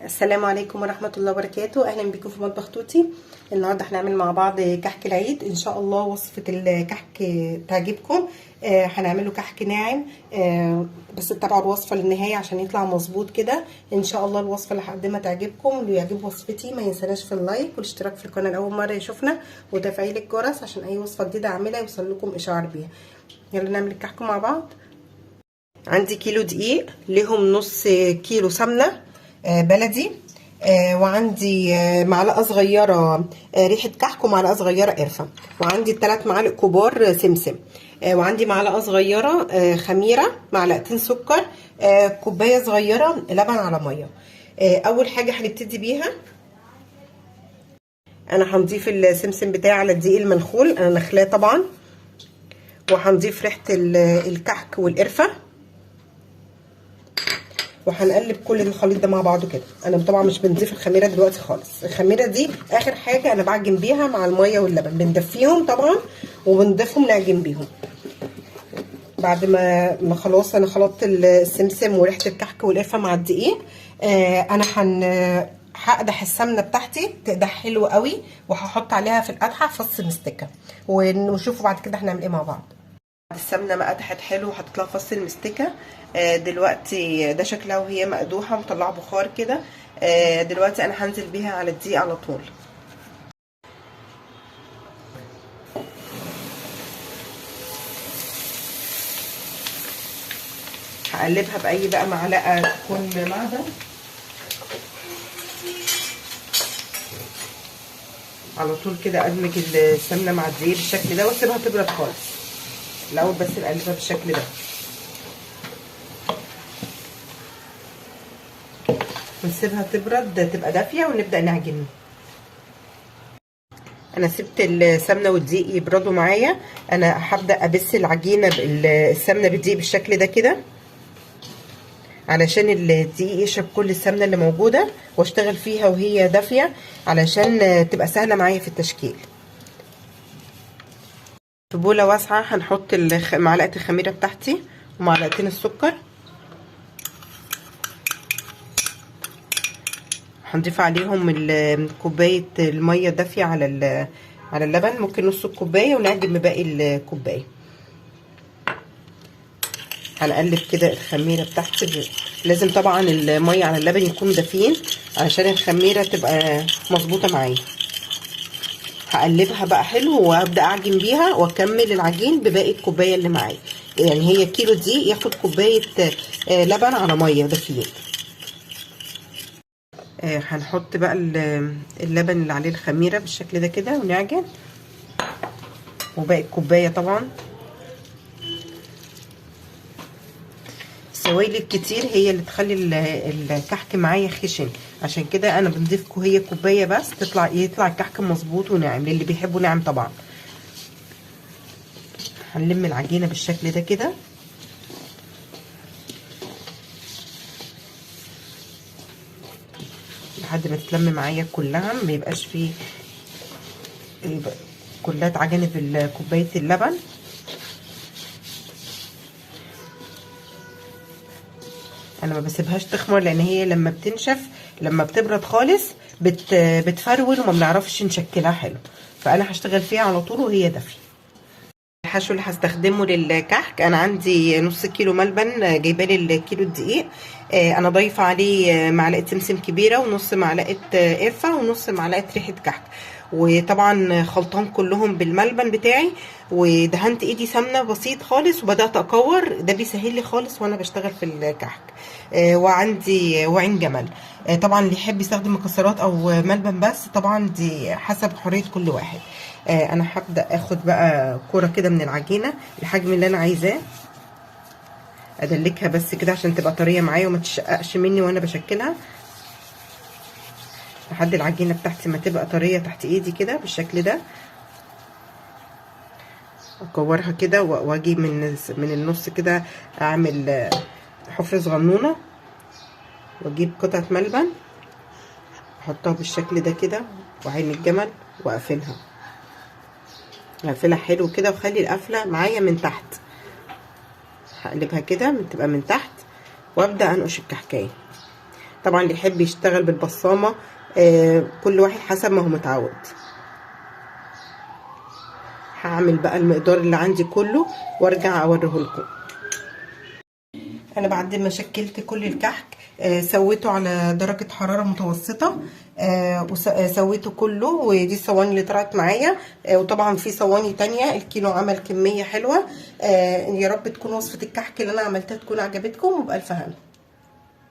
السلام عليكم ورحمة الله وبركاته. اهلا بكم في مطبخ توتي. النهارده هنعمل مع بعض كحك العيد ان شاء الله. وصفة الكحك تعجبكم. هنعمله كحك ناعم. بس تتابعوا الوصفة للنهاية عشان يطلع مظبوط كده ان شاء الله. الوصفة اللي هقدمها تعجبكم، واللي يعجب وصفتي ما ينساناش في اللايك والاشتراك في القناة لأول مرة يشوفنا، وتفعيل الجرس عشان اي وصفة جديدة اعملها يوصل لكم اشعار بيها. يلا نعمل الكحك مع بعض. عندي كيلو دقيق، ليهم نص كيلو سمنة بلدي، وعندي معلقه صغيره ريحه كحك، ومعلقه صغيره قرفه، وعندي 3 معالق كبار سمسم، وعندي معلقه صغيره خميره، معلقتين سكر، كوبايه صغيره لبن على ميه. اول حاجه هنبتدي بيها، انا هنضيف السمسم بتاعي على الدقيق المنخول، انا نخلاه طبعا، وهنضيف ريحه الكحك والقرفه، وهنقلب كل الخليط ده مع بعضه كده. انا طبعا مش بنضيف الخميره دلوقتي خالص، الخميره دي اخر حاجه انا بعجن بيها مع الميه واللبن، بندفيهم طبعا وبنضيفهم نعجن بيهم بعد ما خلاص انا خلطت السمسم وريحه الكحك والقرفه مع الدقيق. انا هقدح السمنه بتاعتي تقدح حلو قوي، وهحط عليها في القدحه فص مستكه، ونشوفوا بعد كده هنعمل ايه مع بعض. السمنه ما قدحت حلو وهتطلع فص المستكه. دلوقتي ده شكلها وهي مقدوحه ومطلعه بخار كده. دلوقتي انا هنزل بيها على الدقيق على طول. هقلبها باي بقى معلقه تكون معدن على طول كده. ادمج السمنه مع الدقيق بالشكل ده واسيبها تبرد خالص الاول، بس نقلبها بالشكل ده ونسيبها تبرد تبقى دافيه ونبدا نعجن. انا سبت السمنه والدقيق يبردوا معايا، انا هبدا ابس العجينه بالسمنه بالدقيق بالشكل ده كده علشان الدقيق يشرب كل السمنه اللي موجوده، واشتغل فيها وهي دافيه علشان تبقى سهله معايا في التشكيل. في بوله واسعه هنحط معلقه الخميره بتاعتي ومعلقتين السكر، هنضيف عليهم كوبايه الميه دافيه على اللبن، ممكن نص الكوبايه، ونعجن بباقي الكوبايه. هنقلب كده الخميره بتاعتي، لازم طبعا الميه على اللبن يكونوا دافيين علشان الخميره تبقى مظبوطه معايا. هقلبها بقى حلو وابدا اعجن بيها واكمل العجين بباقي الكوبايه اللي معايا. يعني هي كيلو دي ياخد كوبايه لبن على ميه دافيين. هنحط بقى اللبن اللي عليه الخميره بالشكل ده كده ونعجن، وباقي الكوبايه طبعا. السوائل الكتير هي اللي تخلي الكحك معايا خشن، عشان كده انا بنضيف هي كوبايه بس يطلع الكحك مظبوط وناعم للي بيحبه ناعم طبعا. هنلم العجينه بالشكل ده كده لحد ما تتلم معايا كلها، ما يبقاش فيه كلها اتعجنت بكوبايه اللبن. انا ما بسيبهاش تخمر، لان هي لما بتنشف لما بتبرد خالص بتفرول وما بنعرفش نشكلها حلو، فانا هشتغل فيها على طول وهي دافيه. الحشو اللي هستخدمه للكحك، انا عندي نص كيلو ملبن جايبه لي الكيلو الدقيق. انا ضايفه عليه معلقه سمسم كبيره، ونص معلقه قرفه، ونص معلقه ريحه كحك، وطبعا خلطان كلهم بالملبن بتاعي، ودهنت ايدي سمنه بسيط خالص وبدات اكور، ده بيسهل لي خالص وانا بشتغل في الكحك. وعندي وعين جمل. طبعا اللي يحب يستخدم مكسرات او ملبن بس طبعا دي حسب حريه كل واحد. انا هبدا اخد بقى كوره كده من العجينه الحجم اللي انا عايزاه، ادلكها بس كده عشان تبقى طريه معايا وما تشققش مني وانا بشكلها، لحد العجينه بتاعتي ما تبقى طريه تحت ايدي كده بالشكل ده. اكورها كده واجي من النص كده اعمل حفره صغنونه، واجيب قطعه ملبن احطها بالشكل ده كده وعين الجمل واقفلها حلو كده، واخلي القفله معايا من تحت. هقلبها كده تبقى من تحت وابدا انقش الكحكايه. طبعا اللي يحب يشتغل بالبصامه كل واحد حسب ما هو متعود. هعمل بقى المقدار اللي عندي كله وارجع اوريه لكم. انا بعد ما شكلت كل الكحك سويته على درجه حراره متوسطه، وسويته كله، ودي الصواني اللي طلعت معايا. وطبعا في صواني تانية، الكيلو عمل كميه حلوه. يا رب تكون وصفه الكحك اللي انا عملتها تكون عجبتكم، وبألف هنا.